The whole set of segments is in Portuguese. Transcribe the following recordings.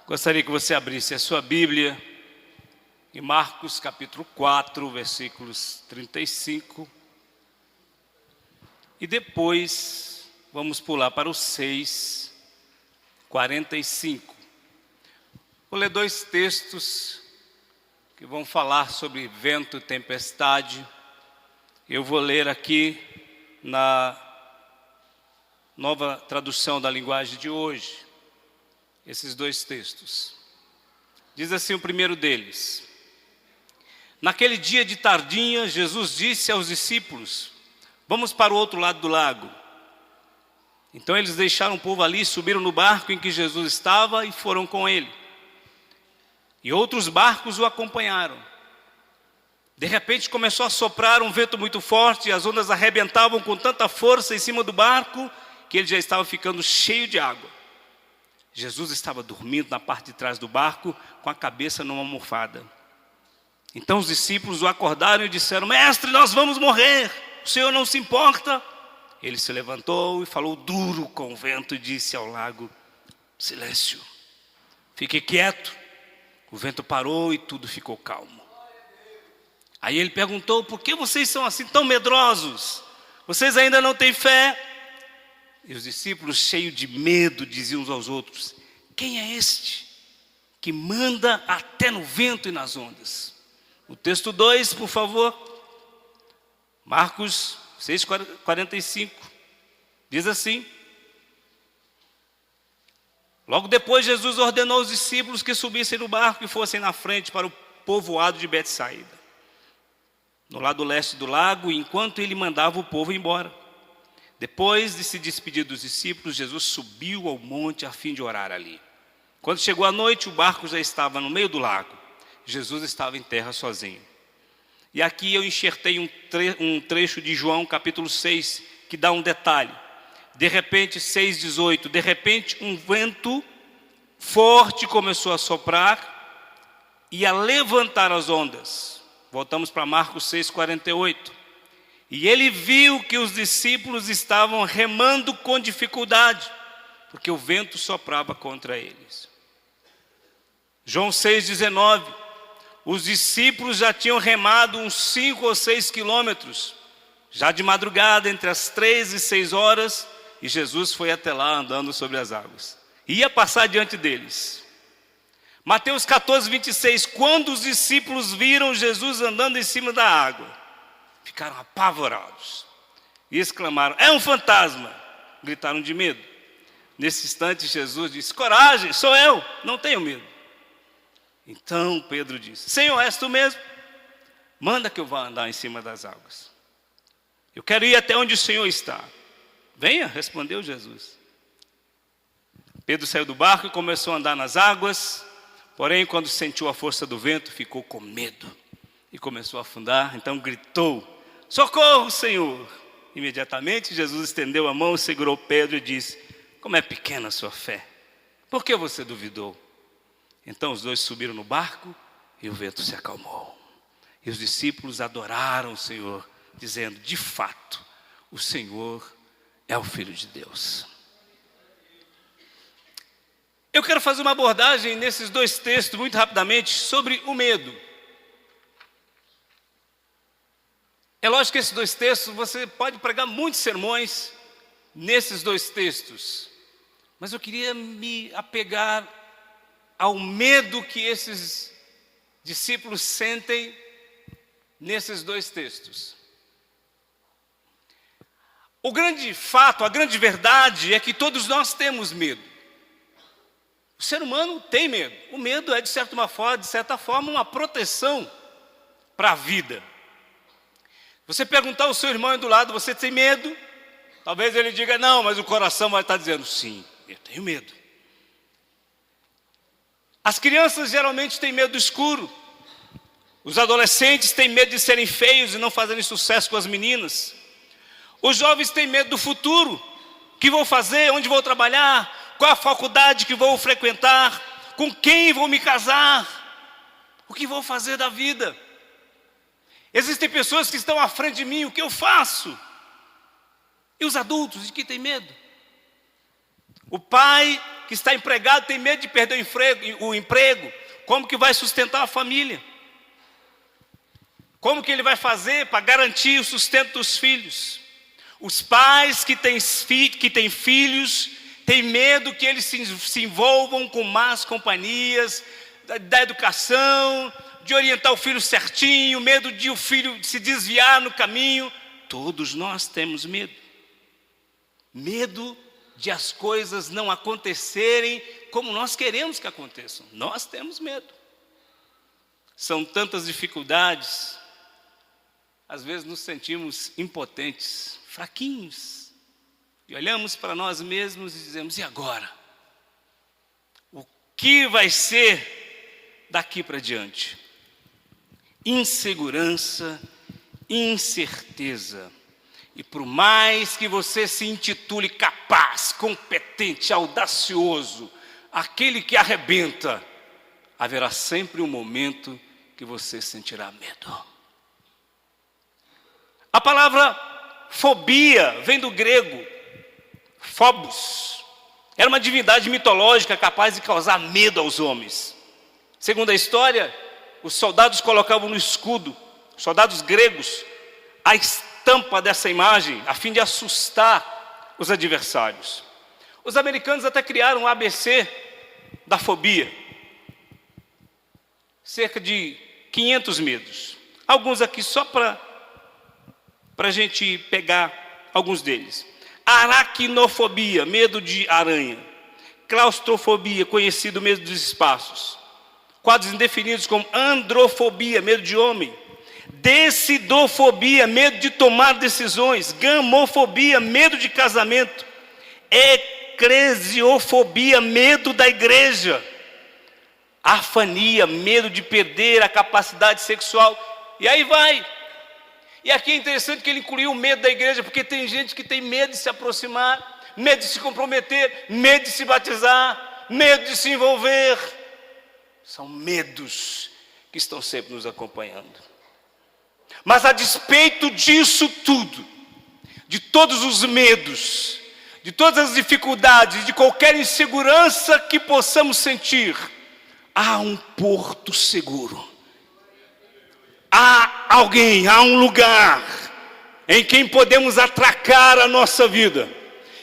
Gostaria que você abrisse a sua Bíblia em Marcos capítulo 4, versículos 35. E depois vamos pular para o 6, 45. Vou ler dois textos que vão falar sobre vento e tempestade. Eu vou ler aqui na nova tradução da linguagem de hoje, esses dois textos. Diz assim o primeiro deles: naquele dia de tardinha, Jesus disse aos discípulos: vamos para o outro lado do lago. Então eles deixaram o povo ali, subiram no barco em que Jesus estava e foram com ele. E outros barcos o acompanharam. De repente começou a soprar um vento muito forte e as ondas arrebentavam com tanta força em cima do barco que ele já estava ficando cheio de água. Jesus estava dormindo na parte de trás do barco com a cabeça numa almofada. Então os discípulos o acordaram e disseram: mestre, nós vamos morrer, o senhor não se importa? Ele se levantou e falou duro com o vento e disse ao lago: silêncio, fique quieto. O vento parou e tudo ficou calmo. Aí ele perguntou: por que vocês são assim tão medrosos? Vocês ainda não têm fé? E os discípulos, cheios de medo, diziam uns aos outros: quem é este que manda até no vento e nas ondas? O texto 2, por favor. Marcos 6,45. Diz assim: logo depois Jesus ordenou aos discípulos que subissem no barco e fossem na frente para o povoado de Betsaída, no lado leste do lago, enquanto ele mandava o povo embora. Depois de se despedir dos discípulos, Jesus subiu ao monte a fim de orar ali. Quando chegou a noite, o barco já estava no meio do lago. Jesus estava em terra sozinho. E aqui eu enxertei um trecho de João capítulo 6, que dá um detalhe. De repente, 6,18, de repente um vento forte começou a soprar e a levantar as ondas. Voltamos para Marcos 6,48. E ele viu que os discípulos estavam remando com dificuldade, porque o vento soprava contra eles. João 6,19. Os discípulos já tinham remado uns 5 ou 6 quilômetros, já de madrugada, entre as 3 e 6 horas, e Jesus foi até lá andando sobre as águas. Ia passar diante deles. Mateus 14, 26. Quando os discípulos viram Jesus andando em cima da água, ficaram apavorados e exclamaram: é um fantasma! Gritaram de medo. Nesse instante Jesus disse: coragem, sou eu, não tenho medo. Então Pedro disse: Senhor, és tu mesmo? Manda que eu vá andar em cima das águas. Eu quero ir até onde o Senhor está. Venha, respondeu Jesus. Pedro saiu do barco e começou a andar nas águas. Porém, quando sentiu a força do vento, ficou com medo e começou a afundar. Então gritou: socorro, Senhor! Imediatamente Jesus estendeu a mão, segurou Pedro e disse: como é pequena a sua fé, por que você duvidou? Então os dois subiram no barco e o vento se acalmou. E os discípulos adoraram o Senhor, dizendo: de fato, o Senhor é o Filho de Deus. Eu quero fazer uma abordagem nesses dois textos, muito rapidamente, sobre o medo. É lógico que esses dois textos, você pode pregar muitos sermões nesses dois textos, mas eu queria me apegar ao medo que esses discípulos sentem nesses dois textos. O grande fato, a grande verdade é que todos nós temos medo. O ser humano tem medo. O medo é, de certa forma, uma proteção para a vida. Você perguntar ao seu irmão do lado: você tem medo? Talvez ele diga: não, mas o coração vai estar dizendo: sim, eu tenho medo. As crianças geralmente têm medo do escuro. Os adolescentes têm medo de serem feios e não fazerem sucesso com as meninas. Os jovens têm medo do futuro. O que vou fazer? Onde vou trabalhar? Qual a faculdade que vou frequentar? Com quem vou me casar? O que vou fazer da vida? Existem pessoas que estão à frente de mim, o que eu faço? E os adultos, de que têm medo? O pai que está empregado tem medo de perder o emprego. Como que vai sustentar a família? Como que ele vai fazer para garantir o sustento dos filhos? Os pais que têm filhos têm medo que eles se envolvam com más companhias, da educação, de orientar o filho certinho, medo de o filho se desviar no caminho. Todos nós temos medo. Medo de as coisas não acontecerem como nós queremos que aconteçam. Nós temos medo. São tantas dificuldades. Às vezes nos sentimos impotentes, fraquinhos. E olhamos para nós mesmos e dizemos: e agora? O que vai ser daqui para diante? Insegurança, incerteza. E por mais que você se intitule capaz, competente, audacioso, aquele que arrebenta, haverá sempre um momento que você sentirá medo. A palavra fobia vem do grego phobos. Era uma divindade mitológica capaz de causar medo aos homens. Segundo a história, os soldados colocavam no escudo, soldados gregos, a estampa dessa imagem, a fim de assustar os adversários. Os americanos até criaram o ABC da fobia. Cerca de 500 medos. Alguns aqui só para a gente pegar alguns deles. Aracnofobia, medo de aranha. Claustrofobia, conhecido medo dos espaços. Quadros indefinidos como androfobia, medo de homem. Decidofobia, medo de tomar decisões. Gamofobia, medo de casamento. Eclesiofobia, medo da igreja. Afania, medo de perder a capacidade sexual. E aí vai. E aqui é interessante que ele incluiu o medo da igreja, porque tem gente que tem medo de se aproximar, medo de se comprometer, medo de se batizar, medo de se envolver. São medos que estão sempre nos acompanhando. Mas a despeito disso tudo, de todos os medos, de todas as dificuldades, de qualquer insegurança que possamos sentir, há um porto seguro. Há alguém, há um lugar em quem podemos atracar a nossa vida,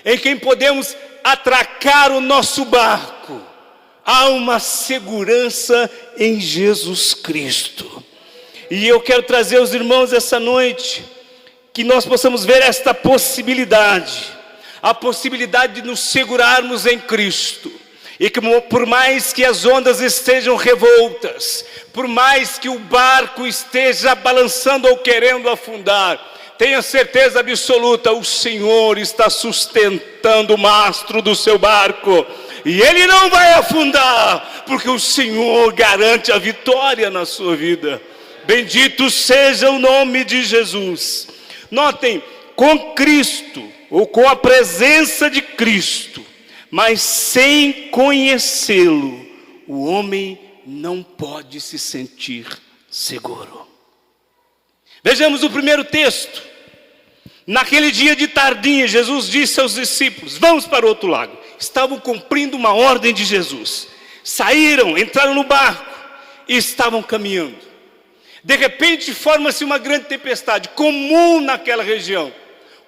em quem podemos atracar o nosso barco. Há uma segurança em Jesus Cristo. E eu quero trazer aos irmãos essa noite, que nós possamos ver esta possibilidade, a possibilidade de nos segurarmos em Cristo. E que por mais que as ondas estejam revoltas, por mais que o barco esteja balançando ou querendo afundar, tenha certeza absoluta, o Senhor está sustentando o mastro do seu barco. E ele não vai afundar, porque o Senhor garante a vitória na sua vida. Bendito seja o nome de Jesus. Notem, com Cristo, ou com a presença de Cristo, mas sem conhecê-lo, o homem não pode se sentir seguro. Vejamos o primeiro texto. Naquele dia de tardinha, Jesus disse aos discípulos: vamos para o outro lago. Estavam cumprindo uma ordem de Jesus. Saíram, entraram no barco e estavam caminhando. De repente forma-se uma grande tempestade, comum naquela região,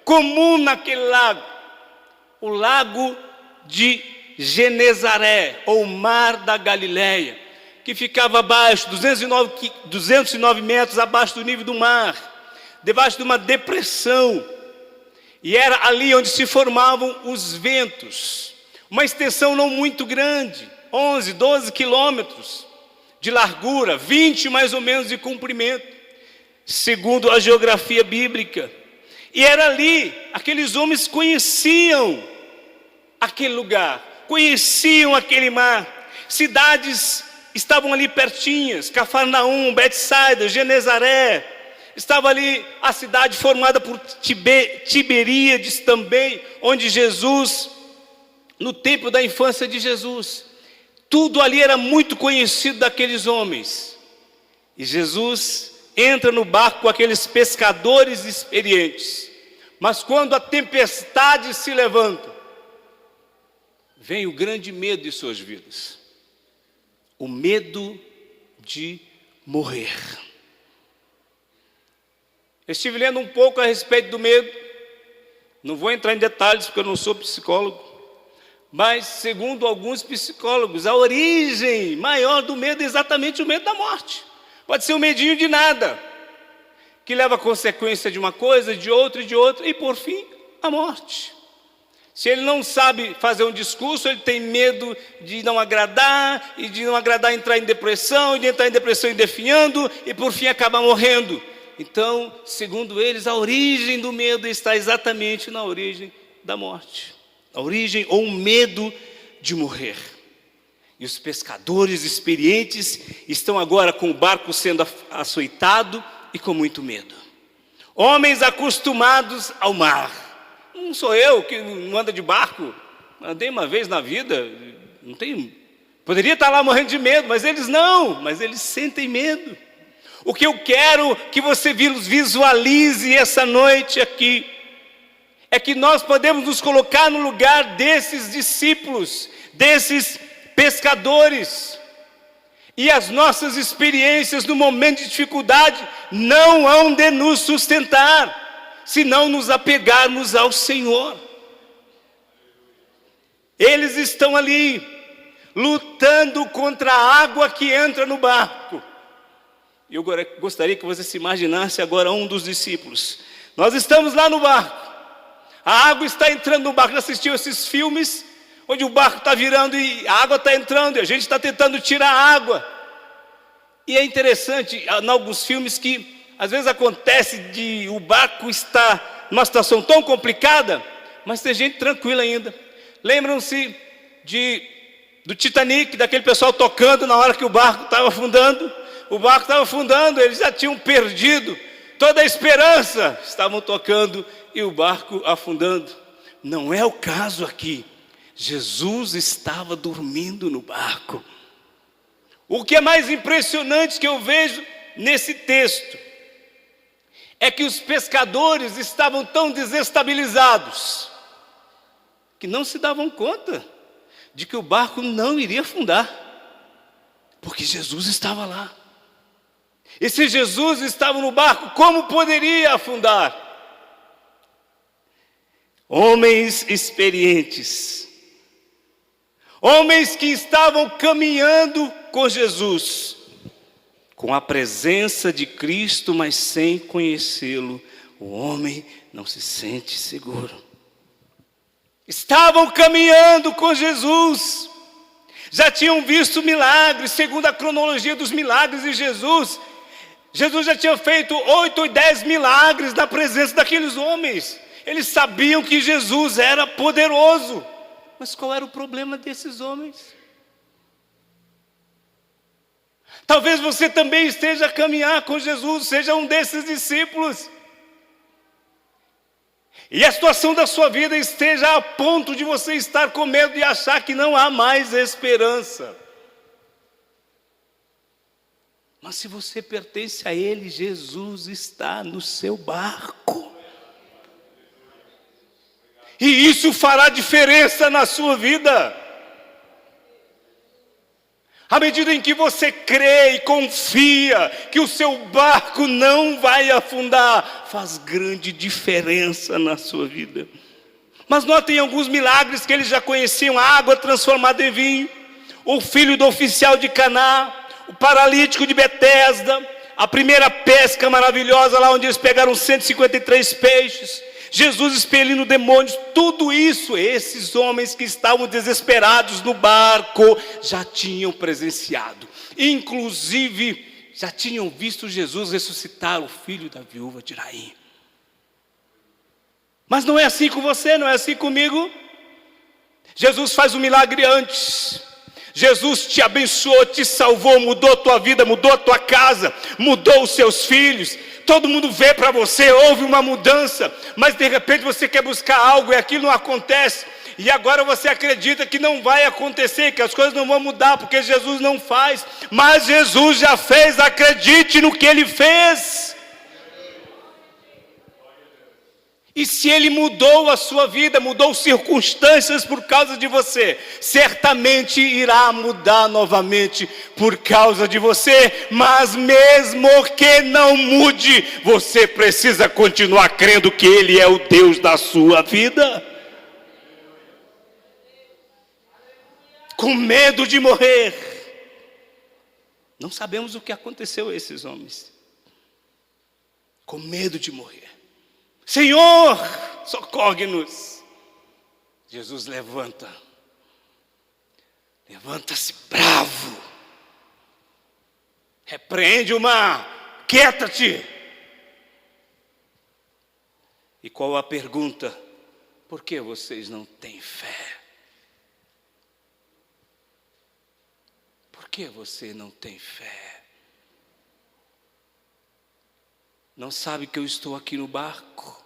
comum naquele lago. O lago de Genezaré, ou Mar da Galileia, que ficava abaixo, 209 metros abaixo do nível do mar, debaixo de uma depressão. E era ali onde se formavam os ventos. Uma extensão não muito grande, 11, 12 quilômetros de largura, 20 mais ou menos de comprimento, segundo a geografia bíblica. E era ali, aqueles homens conheciam aquele lugar, conheciam aquele mar. Cidades estavam ali pertinhas, Cafarnaum, Betsaida, Genezaré. Estava ali a cidade formada por Tiberíades também, onde Jesus, no tempo da infância de Jesus, tudo ali era muito conhecido daqueles homens. E Jesus entra no barco com aqueles pescadores experientes. Mas quando a tempestade se levanta, vem o grande medo de suas vidas. O medo de morrer. Eu estive lendo um pouco a respeito do medo. Não vou entrar em detalhes porque eu não sou psicólogo. Mas, segundo alguns psicólogos, a origem maior do medo é exatamente o medo da morte. Pode ser um medinho de nada, que leva a consequência de uma coisa, de outra, e por fim, a morte. Se ele não sabe fazer um discurso, ele tem medo de não agradar, e de não agradar entrar em depressão, e de entrar em depressão e definhando, e por fim acabar morrendo. Então, segundo eles, a origem do medo está exatamente na origem da morte. A origem ou o medo de morrer. E os pescadores experientes estão agora com o barco sendo açoitado e com muito medo. Homens acostumados ao mar. Não sou eu que não anda de barco. Andei uma vez na vida, não tenho. Poderia estar lá morrendo de medo, mas eles não. Mas eles sentem medo. O que eu quero que você visualize essa noite aqui é que nós podemos nos colocar no lugar desses discípulos, desses pescadores. E as nossas experiências no momento de dificuldade não hão de nos sustentar, se não nos apegarmos ao Senhor. Eles estão ali, lutando contra a água que entra no barco. Eu gostaria que você se imaginasse agora um dos discípulos. Nós estamos lá no barco. A água está entrando no barco. Já assistiu esses filmes onde o barco está virando e a água está entrando e a gente está tentando tirar a água? E é interessante, em alguns filmes, que às vezes acontece de o barco estar numa situação tão complicada, mas tem gente tranquila ainda. Lembram-se do Titanic, daquele pessoal tocando na hora que o barco estava afundando? O barco estava afundando, eles já tinham perdido toda a esperança. Estavam tocando e o barco afundando. Não é o caso aqui. Jesus estava dormindo no barco. O que é mais impressionante que eu vejo nesse texto é que os pescadores estavam tão desestabilizados que não se davam conta de que o barco não iria afundar, porque Jesus estava lá. E se Jesus estava no barco, como poderia afundar? Homens experientes, homens que estavam caminhando com Jesus, com a presença de Cristo, mas sem conhecê-lo, o homem não se sente seguro. Estavam caminhando com Jesus, já tinham visto milagres, segundo a cronologia dos milagres de Jesus. Jesus já tinha feito 8 ou 10 milagres na presença daqueles homens. Eles sabiam que Jesus era poderoso. Mas qual era o problema desses homens? Talvez você também esteja a caminhar com Jesus, seja um desses discípulos. E a situação da sua vida esteja a ponto de você estar com medo de achar que não há mais esperança. Mas se você pertence a Ele, Jesus está no seu barco. E isso fará diferença na sua vida. À medida em que você crê e confia que o seu barco não vai afundar, faz grande diferença na sua vida. Mas notem alguns milagres que eles já conheciam: a água transformada em vinho, o filho do oficial de Caná, o paralítico de Betesda, a primeira pesca maravilhosa lá onde eles pegaram 153 peixes, Jesus expelindo demônios. Tudo isso, esses homens que estavam desesperados no barco já tinham presenciado. Inclusive, já tinham visto Jesus ressuscitar o filho da viúva de Naim. Mas não é assim com você, não é assim comigo. Jesus faz um milagre antes. Jesus te abençoou, te salvou, mudou a tua vida, mudou a tua casa, mudou os seus filhos. Todo mundo vê para você, houve uma mudança, mas de repente você quer buscar algo e aquilo não acontece. E agora você acredita que não vai acontecer, que as coisas não vão mudar, porque Jesus não faz. Mas Jesus já fez, acredite no que Ele fez. E se Ele mudou a sua vida, mudou circunstâncias por causa de você, certamente irá mudar novamente por causa de você. Mas mesmo que não mude, você precisa continuar crendo que Ele é o Deus da sua vida. Com medo de morrer. Não sabemos o que aconteceu a esses homens. Com medo de morrer. Senhor, socorre-nos. Jesus levanta-se bravo, repreende o mar, quieta-te. E qual a pergunta? Por que vocês não têm fé? Por que você não tem fé? Não sabe que eu estou aqui no barco?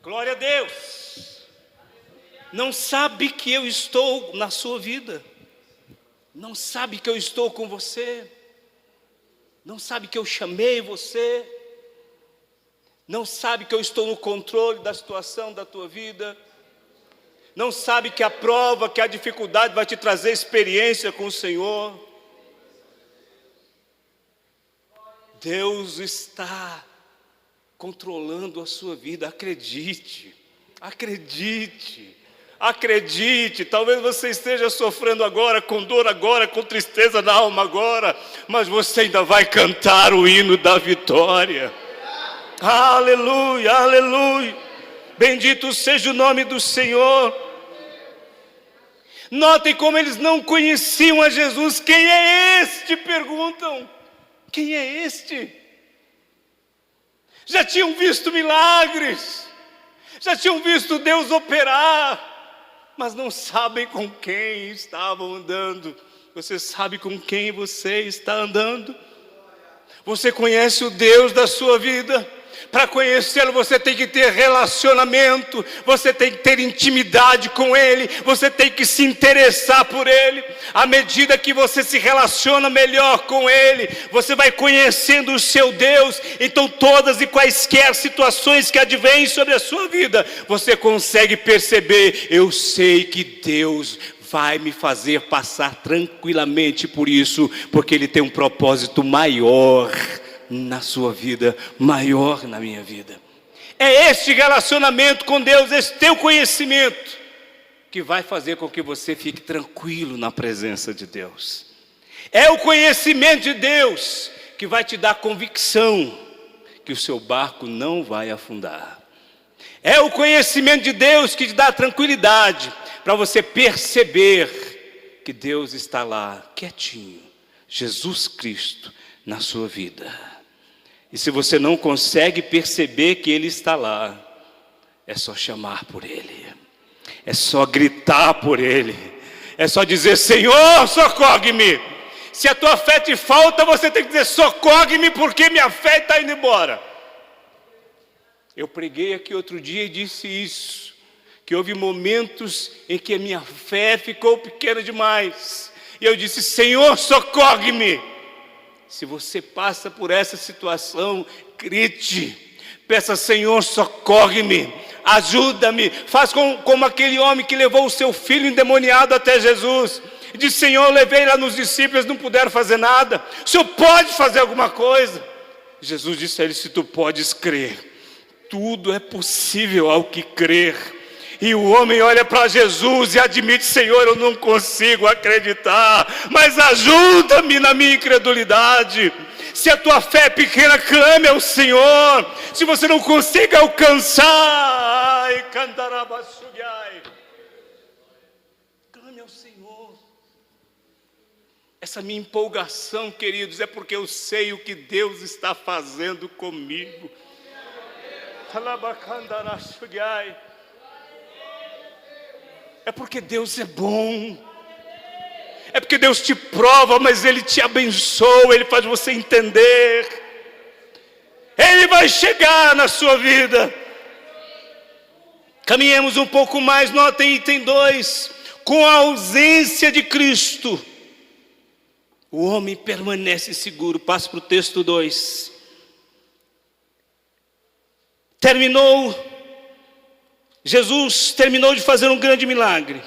Glória a Deus. Não sabe que eu estou na sua vida. Não sabe que eu estou com você. Não sabe que eu chamei você. Não sabe que eu estou no controle da situação da tua vida. Não sabe que a prova, que a dificuldade vai te trazer experiência com o Senhor. Deus está controlando a sua vida. Acredite, acredite, acredite. Talvez você esteja sofrendo agora, com dor agora, com tristeza na alma agora, mas você ainda vai cantar o hino da vitória. Aleluia, aleluia. Bendito seja o nome do Senhor. Notem como eles não conheciam a Jesus. Quem é este? Perguntam. Quem é este? Já tinham visto milagres, já tinham visto Deus operar, mas não sabem com quem estavam andando. Você sabe com quem você está andando? Você conhece o Deus da sua vida? Para conhecê-lo você tem que ter relacionamento, você tem que ter intimidade com Ele, você tem que se interessar por Ele. À medida que você se relaciona melhor com Ele, você vai conhecendo o seu Deus. Então todas e quaisquer situações que advêm sobre a sua vida, você consegue perceber: eu sei que Deus vai me fazer passar tranquilamente por isso, porque Ele tem um propósito maior na sua vida, maior na minha vida. É este relacionamento com Deus, esse teu conhecimento, que vai fazer com que você fique tranquilo na presença de Deus. É o conhecimento de Deus que vai te dar convicção que o seu barco não vai afundar. É o conhecimento de Deus que te dá tranquilidade para você perceber que Deus está lá, quietinho, Jesus Cristo na sua vida. E se você não consegue perceber que Ele está lá, é só chamar por Ele, é só gritar por Ele, é só dizer: Senhor, socorre-me. Se a tua fé te falta, você tem que dizer: socorre-me, porque minha fé está indo embora. Eu preguei aqui outro dia e disse isso, que houve momentos em que a minha fé ficou pequena demais, e eu disse: Senhor, socorre-me. Se você passa por essa situação, grite, peça: Senhor, socorre-me, ajuda-me. Faz como aquele homem que levou o seu filho endemoniado até Jesus, e disse: Senhor, eu levei lá nos discípulos, não puderam fazer nada, o Senhor pode fazer alguma coisa? Jesus disse a ele: se tu podes crer, tudo é possível ao que crer. E o homem olha para Jesus e admite: Senhor, eu não consigo acreditar, mas ajuda-me na minha incredulidade. Se a tua fé é pequena, clame ao Senhor. Se você não consegue alcançar, clame ao Senhor. Essa minha empolgação, queridos, é porque eu sei o que Deus está fazendo comigo. É porque Deus é bom. É porque Deus te prova, mas Ele te abençoa, Ele faz você entender. Ele vai chegar na sua vida. Caminhemos um pouco mais, notem item 2. Com a ausência de Cristo, O homem permanece seguro. Passo para o texto 2. Jesus terminou de fazer um grande milagre.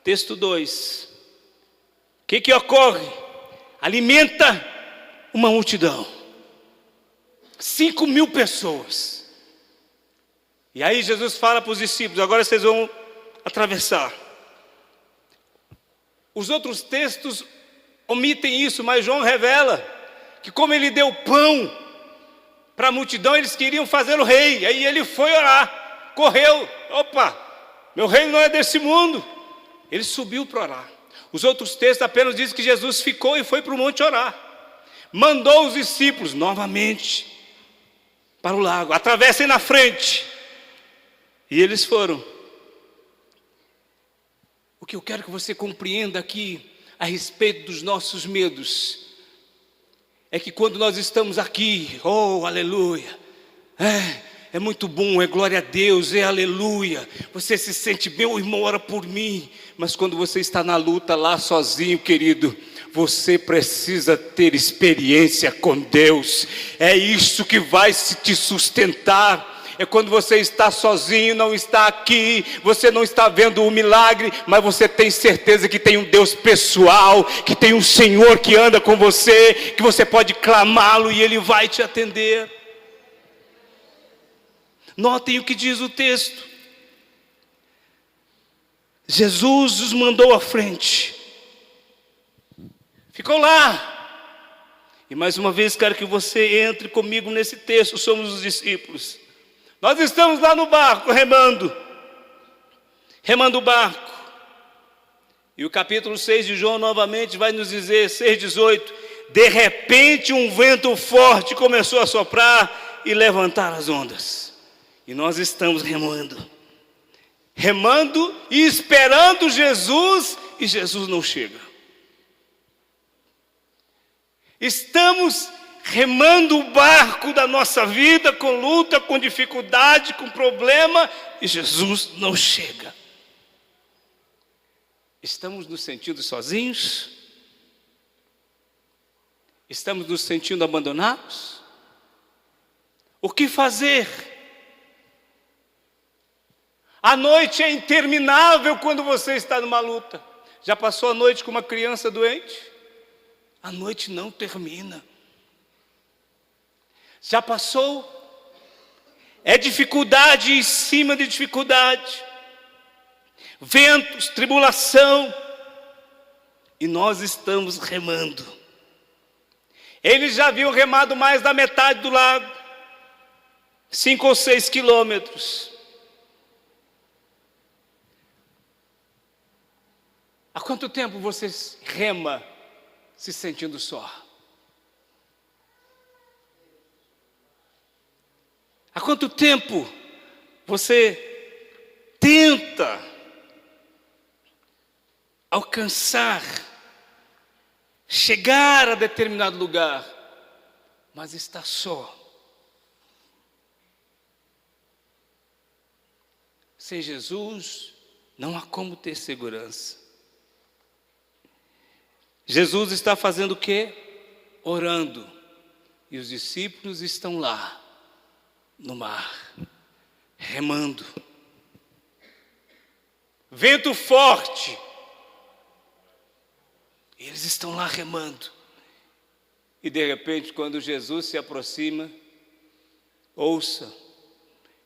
Texto 2. O que ocorre? Alimenta uma multidão. 5.000 pessoas. E aí Jesus fala para os discípulos: agora vocês vão atravessar. Os outros textos omitem isso, mas João revela que como ele deu pão para a multidão, eles queriam fazer o rei. Aí ele foi orar, correu. Opa, meu reino não é desse mundo. Ele subiu para orar. Os outros textos apenas dizem que Jesus ficou e foi para o monte orar. Mandou os discípulos novamente para o lago: atravessem na frente. E eles foram. O que eu quero que você compreenda aqui a respeito dos nossos medos é que quando nós estamos aqui, oh aleluia, é muito bom, é glória a Deus, é aleluia, você se sente bem, o irmão ora por mim. Mas quando você está na luta lá sozinho, querido, você precisa ter experiência com Deus. É isso que vai te sustentar. É quando você está sozinho, não está aqui, você não está vendo o milagre, mas você tem certeza que tem um Deus pessoal, que tem um Senhor que anda com você, que você pode clamá-lo e Ele vai te atender. Notem o que diz o texto. Jesus os mandou à frente. Ficou lá. E mais uma vez quero que você entre comigo nesse texto. Somos os discípulos. Nós estamos lá no barco, remando o barco. E o capítulo 6 de João novamente vai nos dizer, 6,18: de repente um vento forte começou a soprar e levantar as ondas. E nós estamos remando e esperando Jesus, e Jesus não chega. Estamos remando o barco da nossa vida, com luta, com dificuldade, com problema, e Jesus não chega. Estamos nos sentindo sozinhos? Estamos nos sentindo abandonados? O que fazer? A noite é interminável quando você está numa luta. Já passou a noite com uma criança doente? A noite não termina. Já passou? É dificuldade em cima de dificuldade, ventos, tribulação, e nós estamos remando. Eles já haviam remado mais da metade do lago, 5 ou 6 quilômetros. Há quanto tempo você rema se sentindo só? Há quanto tempo você tenta alcançar, chegar a determinado lugar, mas está só? Sem Jesus, não há como ter segurança. Jesus está fazendo o quê? Orando. E os discípulos estão lá, no mar, remando. Vento forte. Eles estão lá remando. E de repente, quando Jesus se aproxima, ouça,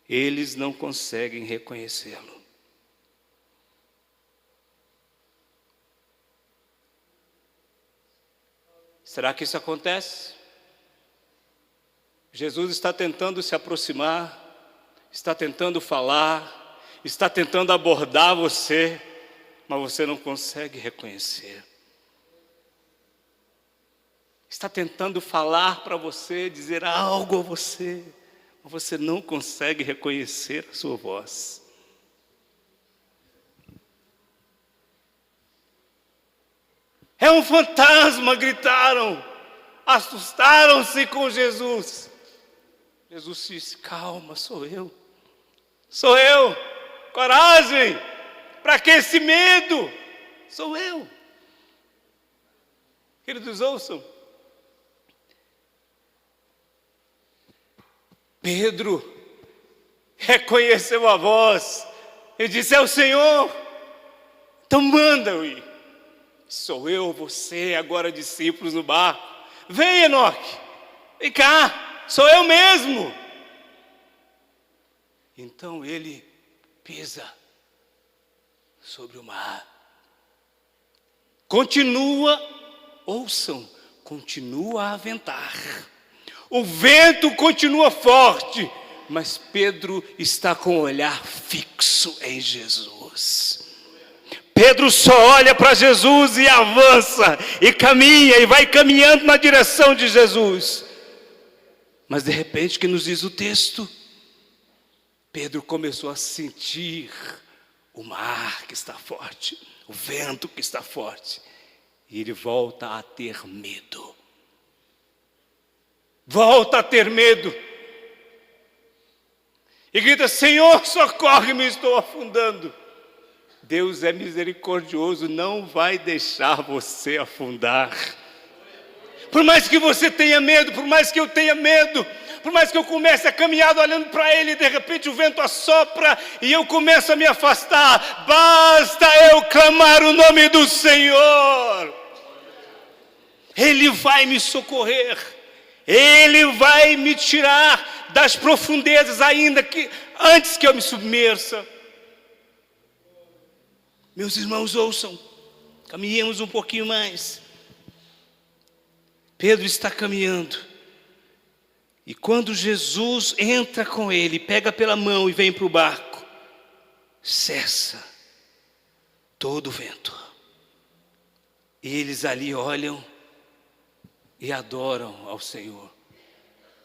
eles não conseguem reconhecê-lo. Será que isso acontece? Jesus está tentando se aproximar, está tentando falar, está tentando abordar você, mas você não consegue reconhecer. Está tentando falar para você, dizer algo a você, mas você não consegue reconhecer a sua voz. É um fantasma, gritaram, assustaram-se com Jesus. Jesus disse: calma, sou eu, coragem, para que esse medo? Sou eu. Queridos, ouçam. Pedro reconheceu a voz e disse: é o Senhor, então manda-o ir. Sou eu, você, agora discípulos no barco. Vem, Enoque, vem cá, sou eu mesmo. Então ele pisa sobre o mar. Ouçam, continua a ventar. O vento continua forte, mas Pedro está com o olhar fixo em Jesus. Pedro só olha para Jesus e avança, e caminha, e vai caminhando na direção de Jesus. Mas de repente, o que nos diz o texto? Pedro começou a sentir o mar que está forte, o vento que está forte, e ele volta a ter medo. Volta a ter medo. E grita: Senhor, socorre-me, estou afundando. Deus é misericordioso, não vai deixar você afundar. Por mais que você tenha medo, por mais que eu tenha medo, por mais que eu comece a caminhar olhando para Ele, e de repente o vento assopra e eu começo a me afastar, basta eu clamar o nome do Senhor. Ele vai me socorrer. Ele vai me tirar das profundezas, ainda que antes que eu me submersa. Meus irmãos, ouçam, caminhemos um pouquinho mais. Pedro está caminhando, e quando Jesus entra com ele, pega pela mão e vem para o barco, cessa todo o vento. E eles ali olham e adoram ao Senhor.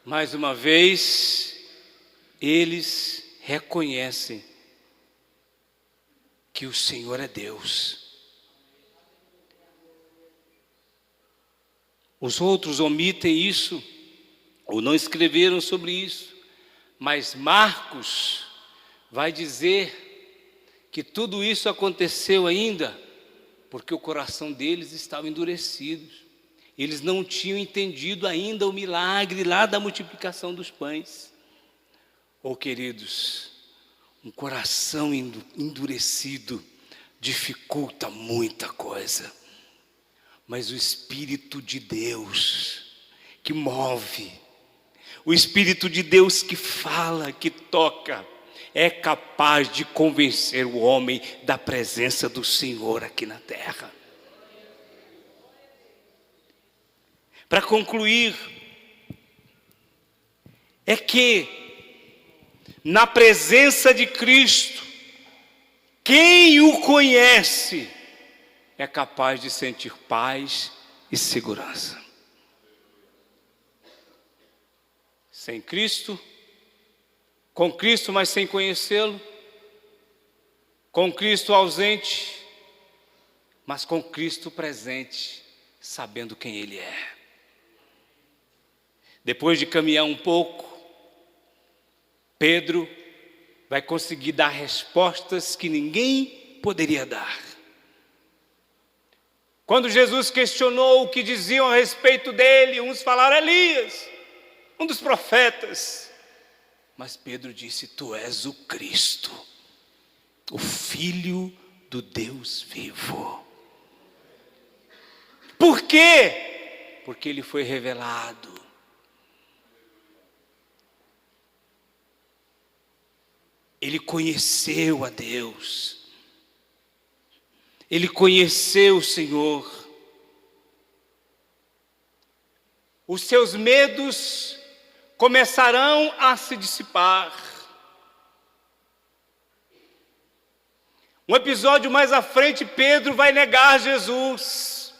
Mais uma vez, eles reconhecem que o Senhor é Deus. Os outros omitem isso, ou não escreveram sobre isso, mas Marcos vai dizer que tudo isso aconteceu ainda porque o coração deles estava endurecido. Eles não tinham entendido ainda o milagre lá da multiplicação dos pães. Oh, queridos, um coração endurecido dificulta muita coisa. Mas o Espírito de Deus que move, o Espírito de Deus que fala, que toca, é capaz de convencer o homem da presença do Senhor aqui na terra. Para concluir, é que na presença de Cristo, quem o conhece é capaz de sentir paz e segurança. Sem Cristo, com Cristo, mas sem conhecê-lo, com Cristo ausente, mas com Cristo presente, sabendo quem Ele é. Depois de caminhar um pouco, Pedro vai conseguir dar respostas que ninguém poderia dar. Quando Jesus questionou o que diziam a respeito dele, uns falaram: Elias, um dos profetas. Mas Pedro disse: tu és o Cristo, o Filho do Deus vivo. Por quê? Porque ele foi revelado. Ele conheceu a Deus. Ele conheceu o Senhor. Os seus medos começarão a se dissipar. Um episódio mais à frente, Pedro vai negar Jesus.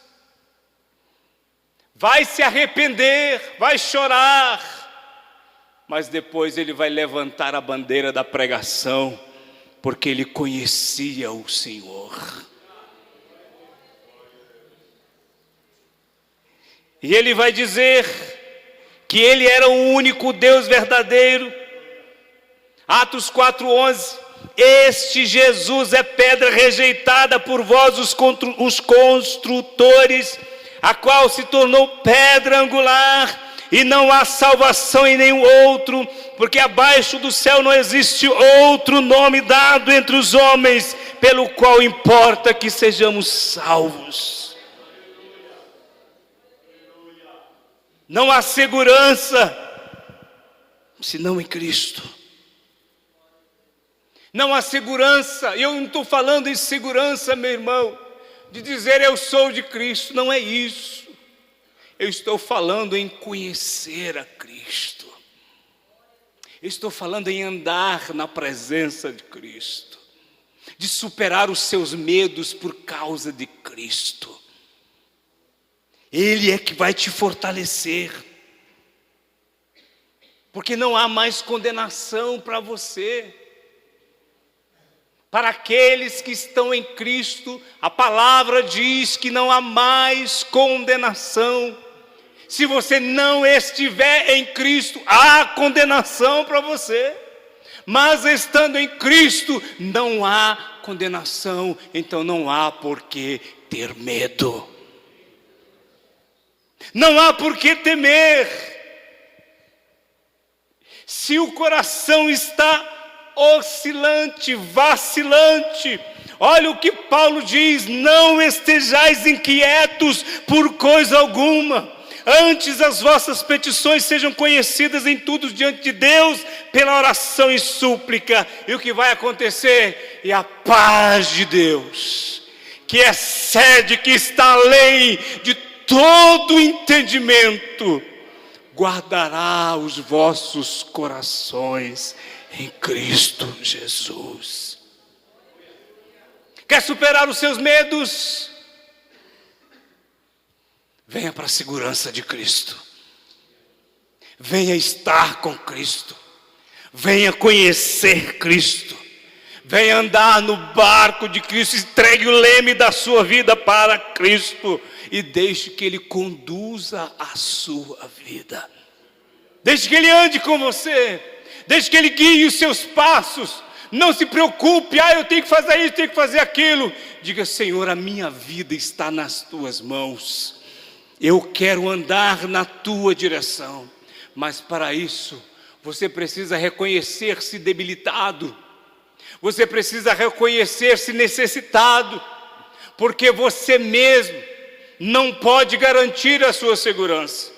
Vai se arrepender, vai chorar. Mas depois ele vai levantar a bandeira da pregação, porque ele conhecia o Senhor. E ele vai dizer que ele era o único Deus verdadeiro. Atos 4:11. Este Jesus é pedra rejeitada por vós, os construtores, a qual se tornou pedra angular, e não há salvação em nenhum outro, porque abaixo do céu não existe outro nome dado entre os homens, pelo qual importa que sejamos salvos. Não há segurança senão em Cristo. Não há segurança, eu não estou falando em segurança, meu irmão, de dizer eu sou de Cristo, não é isso. Eu estou falando em conhecer a Cristo. Eu estou falando em andar na presença de Cristo, de superar os seus medos por causa de Cristo. Ele é que vai te fortalecer, porque não há mais condenação para você. Para aqueles que estão em Cristo, a palavra diz que não há mais condenação. Se você não estiver em Cristo, há condenação para você. Mas estando em Cristo, não há condenação, então não há por que ter medo. Não há por que temer. Se o coração está oscilante, vacilante, olha o que Paulo diz: não estejais inquietos por coisa alguma. Antes as vossas petições sejam conhecidas em tudo diante de Deus, pela oração e súplica. E o que vai acontecer? E a paz de Deus, que excede, que está além de todo entendimento, guardará os vossos corações em Cristo Jesus. Quer superar os seus medos? Venha para a segurança de Cristo. Venha estar com Cristo. Venha conhecer Cristo. Venha andar no barco de Cristo. Entregue o leme da sua vida para Cristo e deixe que Ele conduza a sua vida. Deixe que Ele ande com você. Deixe que Ele guie os seus passos. Não se preocupe, eu tenho que fazer isso, tenho que fazer aquilo. Diga: Senhor, a minha vida está nas tuas mãos. Eu quero andar na tua direção. Mas para isso, você precisa reconhecer-se debilitado. Você precisa reconhecer-se necessitado. Porque você mesmo não pode garantir a sua segurança.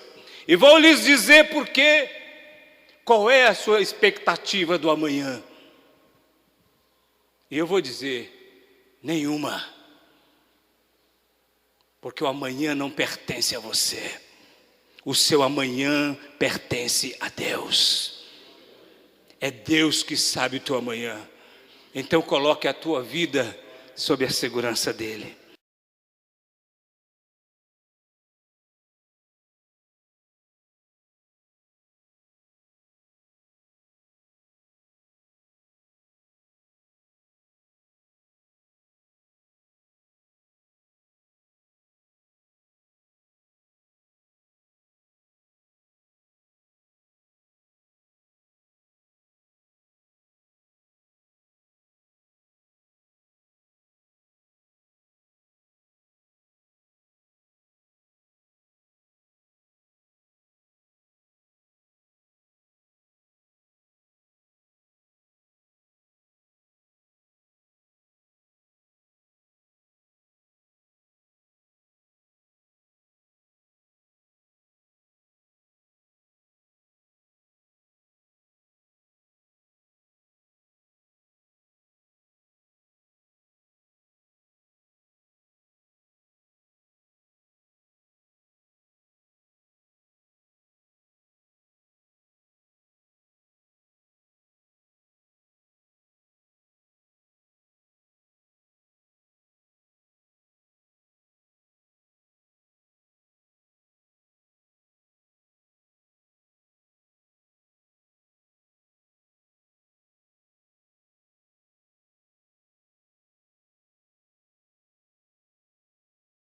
E vou lhes dizer por quê. Qual é a sua expectativa do amanhã? E eu vou dizer: nenhuma. Porque o amanhã não pertence a você. O seu amanhã pertence a Deus. É Deus que sabe o teu amanhã. Então coloque a tua vida sob a segurança dEle.